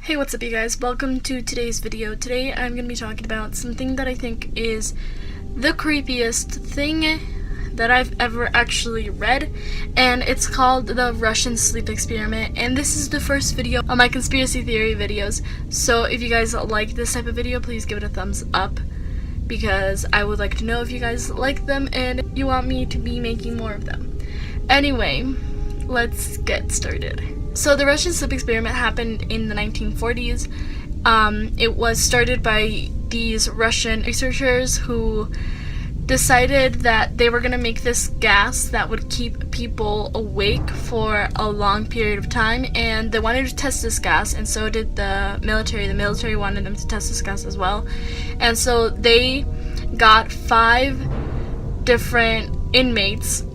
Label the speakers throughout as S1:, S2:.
S1: Hey, what's up you guys? Welcome to today's video. Today I'm going to be talking about something that I think is the creepiest thing that I've ever actually read, and it's called the Russian sleep experiment, and this is the first video on my conspiracy theory videos. So if you guys like this type of video, please give it a thumbs up, because I would like to know if you guys like them and you want me to be making more of them. Anyway, let's get started. So the Russian sleep experiment happened in the 1940s. It was started by these Russian researchers who decided that they were going to make this gas that would keep people awake for a long period of time, and they wanted to test this gas, and so did the military. The military wanted them to test this gas as well, and so they got 5 different inmates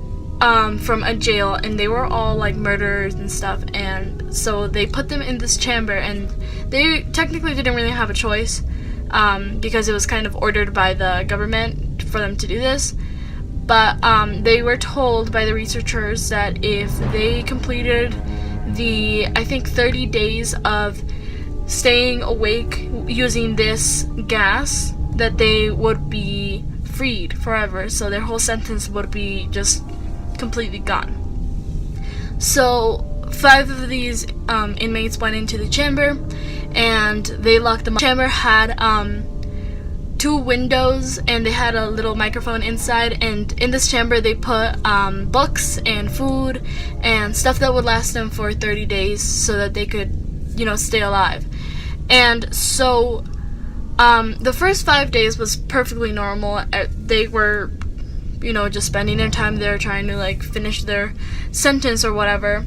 S1: from a jail, and they were all like murderers and stuff, and so they put them in this chamber, and they technically didn't really have a choice because it was kind of ordered by the government for them to do this, but they were told by the researchers that if they completed the, I think, 30 days of staying awake using this gas, that they would be freed forever, so their whole sentence would be just completely gone. So 5 of these inmates went into the chamber, and they locked them up. The chamber had 2 windows, and they had a little microphone inside, and in this chamber they put books and food and stuff that would last them for 30 days so that they could, stay alive. And so the first 5 days was perfectly normal. They were just spending their time there trying to finish their sentence or whatever.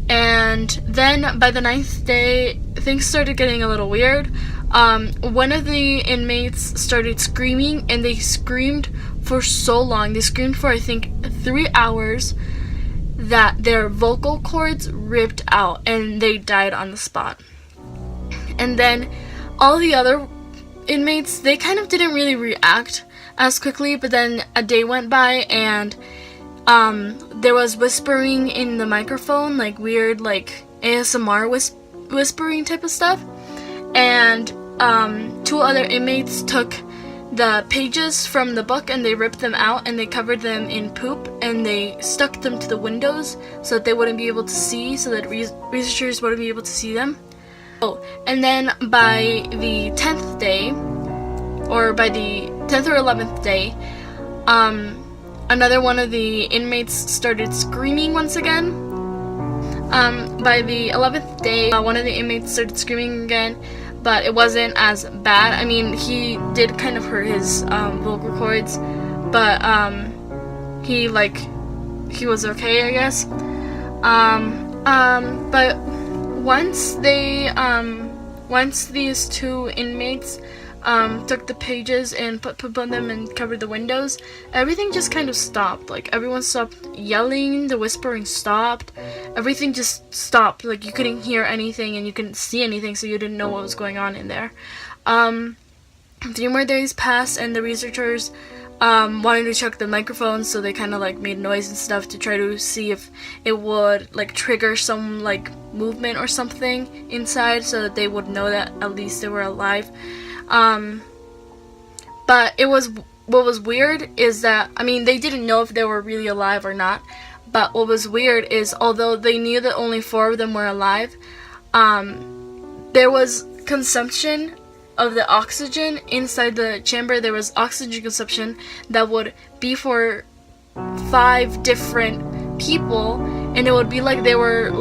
S1: And then by the 9th day, things started getting a little weird. One of the inmates started screaming, and they screamed for so long. They screamed for, I think, 3 hours, that their vocal cords ripped out and they died on the spot. And then all the other inmates, they kind of didn't really react as quickly, but then a day went by, and there was whispering in the microphone, weird ASMR whispering type of stuff, and 2 other inmates took the pages from the book and they ripped them out and they covered them in poop and they stuck them to the windows so that they wouldn't be able to see, so that researchers wouldn't be able to see them. And then by the 10th day, or by the 10th or 11th day, another one of the inmates started screaming once again. By the 11th day, one of the inmates started screaming again, but it wasn't as bad. I mean, he did kind of hurt his vocal cords, but he was okay, I guess. But once these 2 inmates took the pages and put poop on them and covered the windows, everything just kind of stopped. Everyone stopped yelling, the whispering stopped, everything just stopped. You couldn't hear anything and you couldn't see anything, so you didn't know what was going on in there. 3 more days passed, and the researchers wanted to check the microphones, so they kind of made noise and stuff to try to see if it would trigger some movement or something inside, so that they would know that at least they were alive. But what was weird is that, they didn't know if they were really alive or not, but what was weird is, although they knew that only 4 of them were alive, there was consumption of the oxygen inside the chamber. There was oxygen consumption that would be for 5 different people, and it would be they were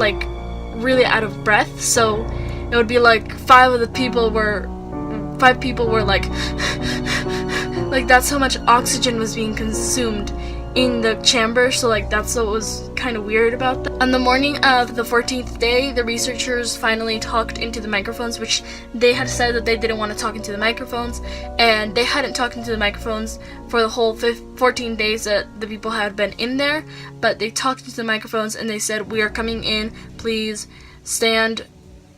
S1: really out of breath, so it would be 5 people were that's how much oxygen was being consumed in the chamber. So that's what was kind of weird about that. On the morning of the 14th day, the researchers finally talked into the microphones, which they had said that they didn't want to talk into the microphones, and they hadn't talked into the microphones for the whole 14 days that the people had been in there, but they talked into the microphones and they said, "We are coming in, please stand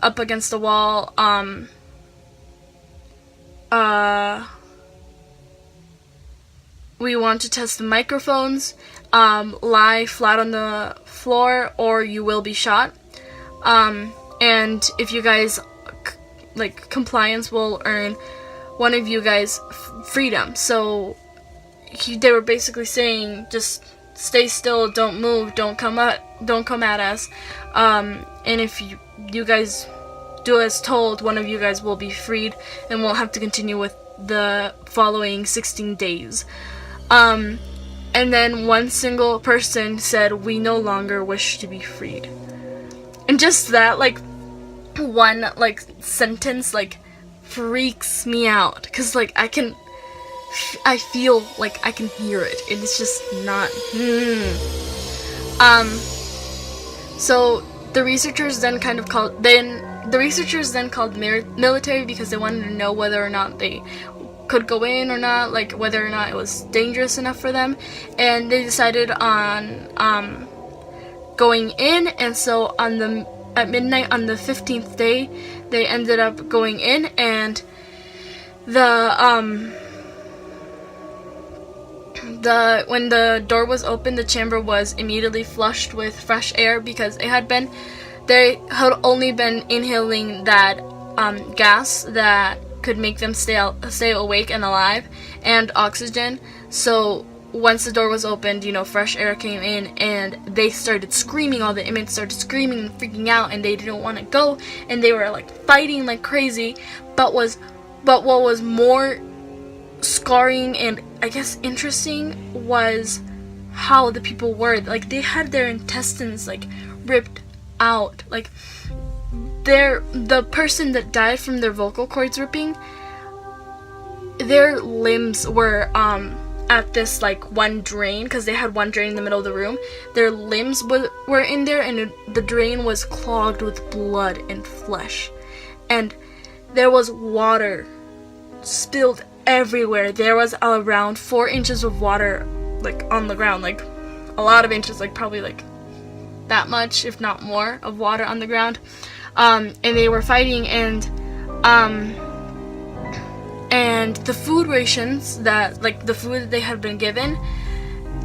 S1: up against the wall, we want to test the microphones, lie flat on the floor or you will be shot, and if you guys like compliance will earn one of you guys freedom. So they were basically saying, just stay still, don't move, don't come at us, and if you guys do as told, one of you guys will be freed and won't have to continue with the following 16 days. And then one single person said, we no longer wish to be freed. And just that, like, one, like, sentence, like, freaks me out. Because, like, I feel like I can hear it. It's just not, So, the researchers then called military because they wanted to know whether or not they could go in or not, like whether or not it was dangerous enough for them, and they decided on going in. And so at midnight on the 15th day, they ended up going in, and when the door was open, the chamber was immediately flushed with fresh air because they had only been inhaling that gas that could make them stay awake and alive, and oxygen. So once the door was opened, fresh air came in, and they started screaming. All the inmates started screaming and freaking out, and they didn't want to go, and they were like fighting like crazy. But what was more scarring and I guess interesting was how the people were. Like, they had their intestines like ripped out. Like, the person that died from their vocal cords ripping, their limbs were at this like one drain, because they had one drain in the middle of the room. Their limbs were in there, and the drain was clogged with blood and flesh, and there was water spilled everywhere. There was around 4 inches of water like on the ground, like a lot of inches, like probably like that much, if not more, of water on the ground. And they were fighting, and the food rations the food that they had been given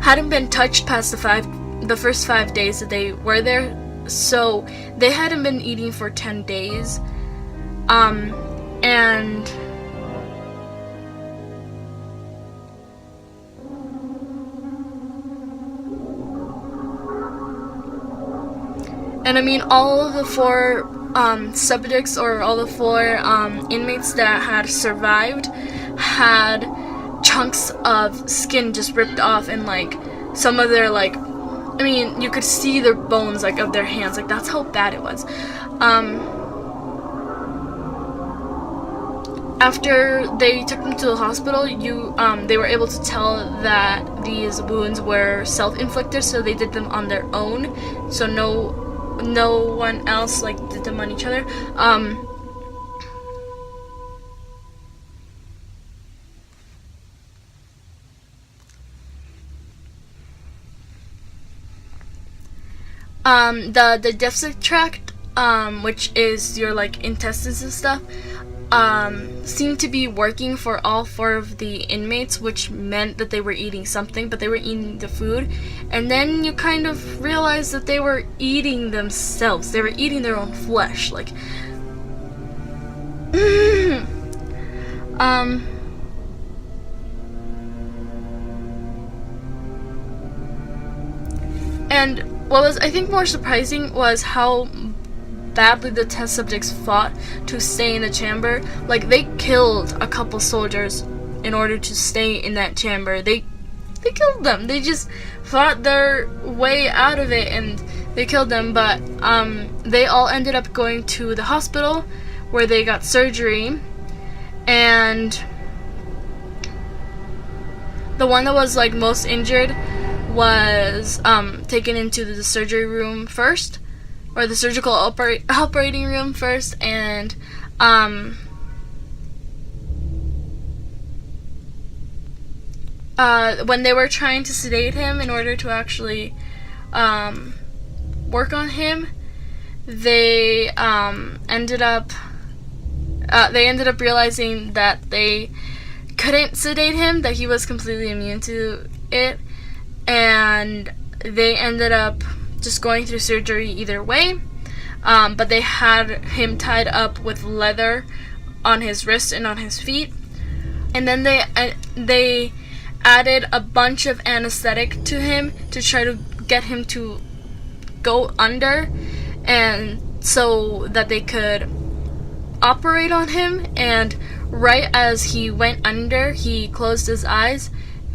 S1: hadn't been touched past the first 5 days that they were there. So they hadn't been eating for 10 days. And I mean, all of the 4 subjects, or all the 4 inmates that had survived, had chunks of skin just ripped off, and like some of their, like, I mean, you could see their bones, like, of their hands. Like, that's how bad it was. After they took them to the hospital, they were able to tell that these wounds were self-inflicted, so they did them on their own. So no one else like did them on each other. The digestive tract, which is your like intestines and stuff, seemed to be working for all 4 of the inmates, which meant that they were eating something, but they were eating the food. And then you kind of realize that they were eating themselves. They were eating their own flesh, like and what was, I think, more surprising was how badly the test subjects fought to stay in the chamber. Like, they killed a couple soldiers in order to stay in that chamber. They killed them. They just fought their way out of it, and they killed them. But they all ended up going to the hospital where they got surgery, and the one that was like most injured was taken into the surgery room first, or the surgical operating room first, and when they were trying to sedate him in order to actually work on him, they ended up realizing that they couldn't sedate him, that he was completely immune to it, and they ended up just going through surgery either way. but they had him tied up with leather on his wrists and on his feet. And then they added a bunch of anesthetic to him to try to get him to go under, and so that they could operate on him. And right as he went under, he closed his eyes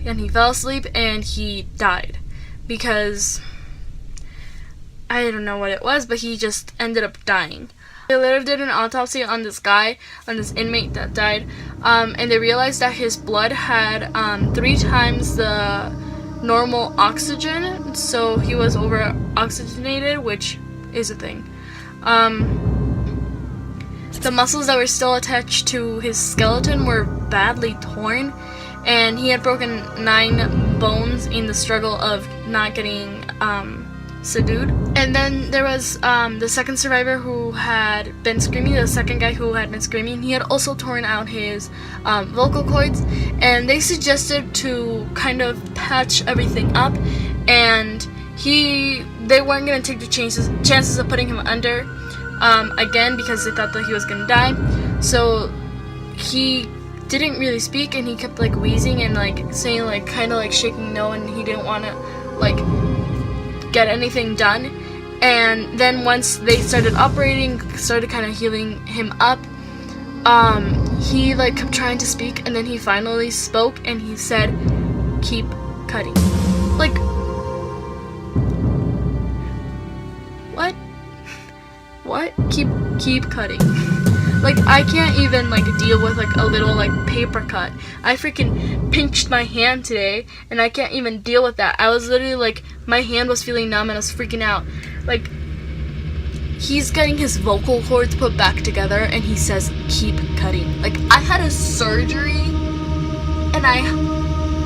S1: and he fell asleep and he died, because I don't know what it was, but he just ended up dying. They later did an autopsy on this guy, on this inmate that died, and they realized that his blood had 3 times the normal oxygen, so he was over oxygenated, which is a thing. The muscles that were still attached to his skeleton were badly torn, and he had broken 9 bones in the struggle of not getting subdued. And then there was the second survivor who had been screaming, the second guy who had been screaming. He had also torn out his vocal cords, and they suggested to kind of patch everything up, and they weren't going to take the chances of putting him under again, because they thought that he was going to die. So he didn't really speak, and he kept like wheezing and like saying like kind of like shaking no, and he didn't want to like get anything done. And then once they started operating, started kind of healing him up, he like kept trying to speak, and then he finally spoke, and he said, "Keep cutting." Like, what? Keep cutting. Like, I can't even like deal with like a little like paper cut. I freaking pinched my hand today, and I can't even deal with that. I was literally like, my hand was feeling numb, and I was freaking out. Like, he's getting his vocal cords put back together, and he says, "Keep cutting." Like, I had a surgery, and I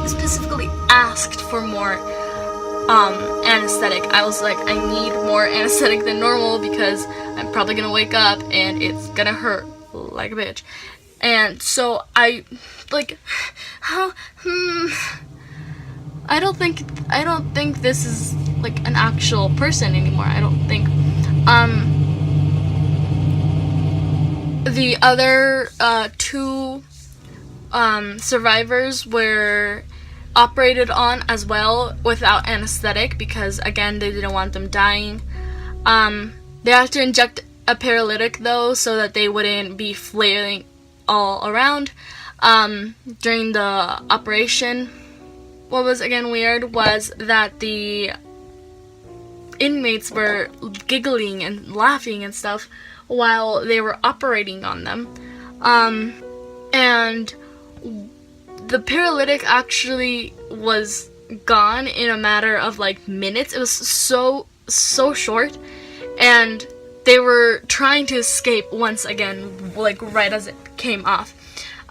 S1: specifically asked for more anesthetic. I was like, I need more anesthetic than normal, because I'm probably gonna wake up and it's gonna hurt like a bitch. And so I like, I don't think this is like an actual person anymore. I don't think. The other 2 survivors were operated on as well without anesthetic, because again, they didn't want them dying. They had to inject a paralytic though, so that they wouldn't be flailing all around during the operation. What was again weird was that the inmates were giggling and laughing and stuff while they were operating on them, and the paralytic actually was gone in a matter of like minutes. It was so short, and they were trying to escape once again, like right as it came off.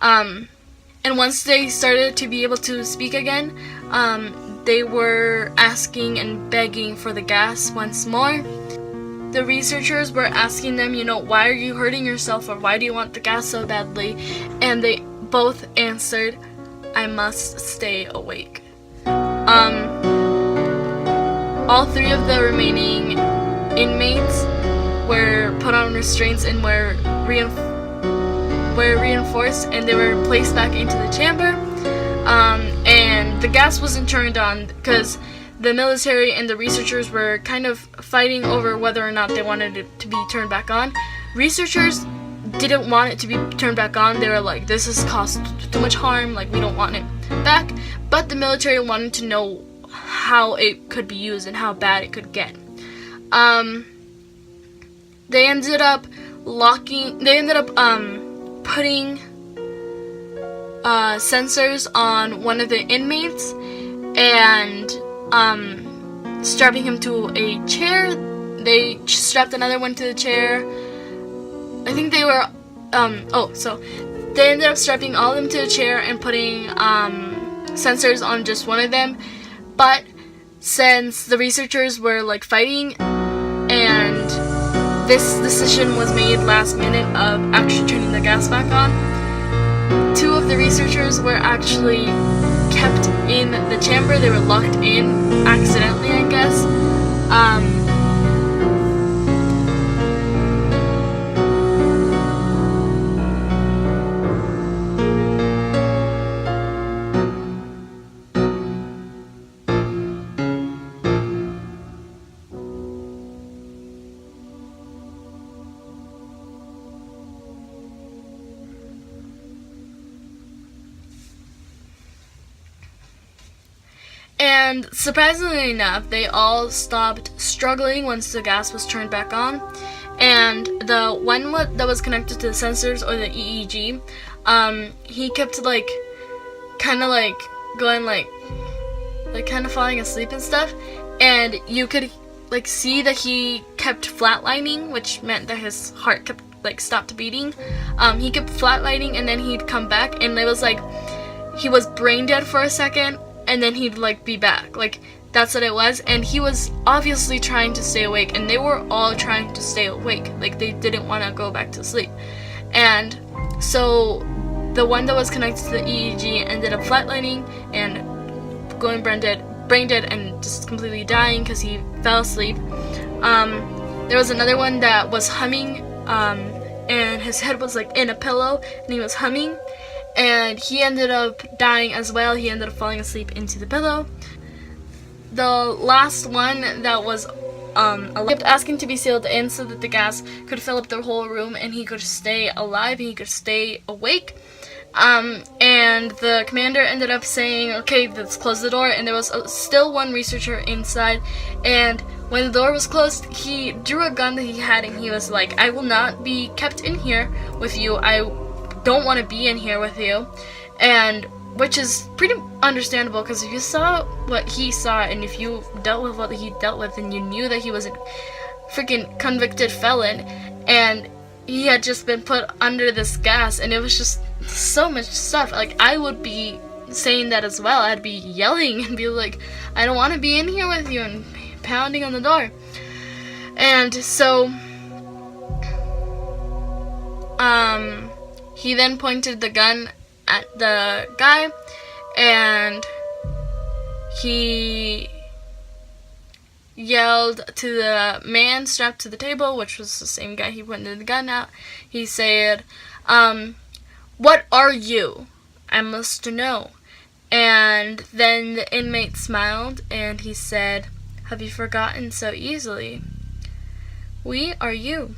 S1: And once they started to be able to speak again, they were asking and begging for the gas once more. The researchers were asking them, why are you hurting yourself, or why do you want the gas so badly? And they both answered, "I must stay awake." All 3 of the remaining inmates were put on restraints and were reinforced, and they were placed back into the chamber. And the gas wasn't turned on because the military and the researchers were kind of fighting over whether or not they wanted it to be turned back on. Researchers didn't want it to be turned back on. They were like, this has caused too much harm, like we don't want it back. But the military wanted to know how it could be used and how bad it could get. They ended up putting sensors on one of the inmates and strapping him to a chair. They strapped another one to the chair. I think they were, so they ended up strapping all of them to a chair and putting sensors on just one of them. But since the researchers were like fighting, and this decision was made last minute of actually turning the gas back on, 2 of the researchers were actually kept in the chamber. They were locked in accidentally, I guess. And surprisingly enough, they all stopped struggling once the gas was turned back on. And the one that was connected to the sensors, or the EEG, he kept like kind of like going like kind of falling asleep and stuff, and you could like see that he kept flatlining, which meant that his heart kept like stopped beating. He kept flatlining, and then he'd come back, and it was like he was brain dead for a second, and then he'd like be back. Like that's what it was. And he was obviously trying to stay awake, and they were all trying to stay awake. Like they didn't want to go back to sleep. And so the one that was connected to the EEG ended up flatlining and going brain dead and just completely dying because he fell asleep. There was another one that was humming, and his head was like in a pillow, and he was humming, and he ended up dying as well. He ended up falling asleep into the pillow. The last one that was kept asking to be sealed in so that the gas could fill up the whole room and he could stay alive, he could stay awake. And the commander ended up saying, okay, let's close the door, and there was still one researcher inside, and when the door was closed, he drew a gun that he had, and he was like, I will not be kept in here with you, I don't want to be in here with you. And which is pretty understandable, because if you saw what he saw, and if you dealt with what he dealt with, and you knew that he was a freaking convicted felon, and he had just been put under this gas, and it was just so much stuff. Like, I would be saying that as well. I'd be yelling and be like, I don't want to be in here with you, and pounding on the door. And so he then pointed the gun at the guy, and he yelled to the man strapped to the table, which was the same guy he pointed the gun at. He said, what are you? I must know. And then the inmate smiled, and he said, have you forgotten so easily? We are you.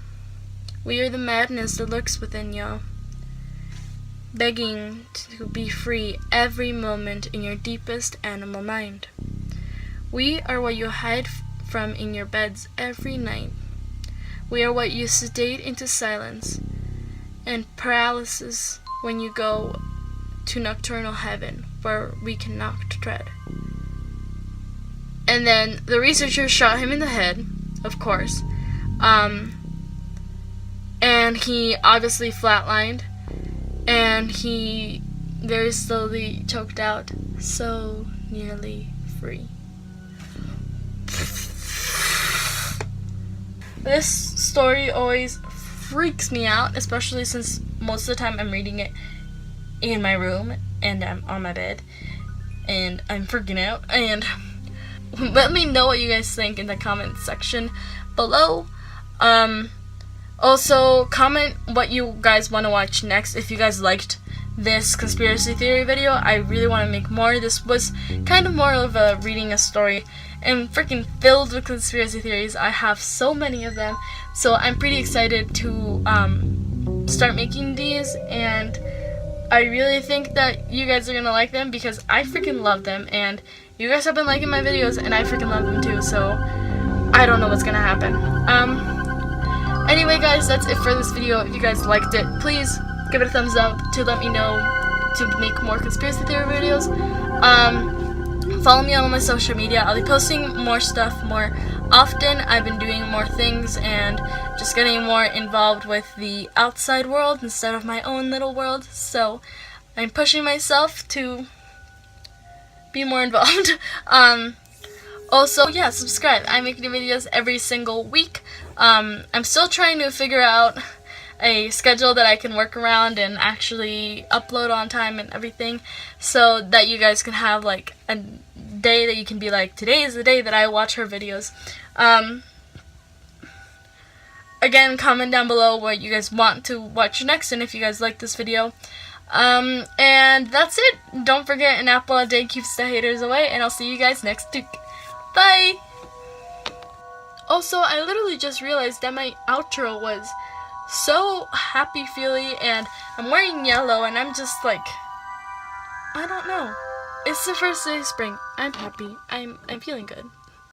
S1: We are the madness that lurks within you, begging to be free every moment in your deepest animal mind. We are what you hide from in your beds every night. We are what you sedate into silence and paralysis when you go to nocturnal heaven, where we cannot tread. And then the researcher shot him in the head, of course, and he obviously flatlined, and he very slowly choked out, so nearly free. This story always freaks me out, especially since most of the time I'm reading it in my room and I'm on my bed and I'm freaking out. And let me know what you guys think in the comment section below. Also, comment what you guys want to watch next. If you guys liked this conspiracy theory video, I really want to make more. This was kind of more of a reading a story, and freaking filled with conspiracy theories. I have so many of them, so I'm pretty excited to start making these, and I really think that you guys are gonna like them because I freaking love them, and you guys have been liking my videos, and I freaking love them too, so I don't know what's gonna happen. Anyway guys, that's it for this video. If you guys liked it, please give it a thumbs up to let me know to make more conspiracy theory videos. Follow me on all my social media. I'll be posting more stuff more often. I've been doing more things and just getting more involved with the outside world instead of my own little world. So I'm pushing myself to be more involved. Also, yeah, subscribe. I make new videos every single week. I'm still trying to figure out a schedule that I can work around and actually upload on time and everything, so that you guys can have like a day that you can be like, today is the day that I watch her videos. Again, comment down below what you guys want to watch next, and if you guys like this video. And that's it. Don't forget, an apple a day keeps the haters away, and I'll see you guys next week. Bye! Also, I literally just realized that my outro was so happy-feely, and I'm wearing yellow, and I'm just like, I don't know. It's the first day of spring. I'm happy. I'm feeling good.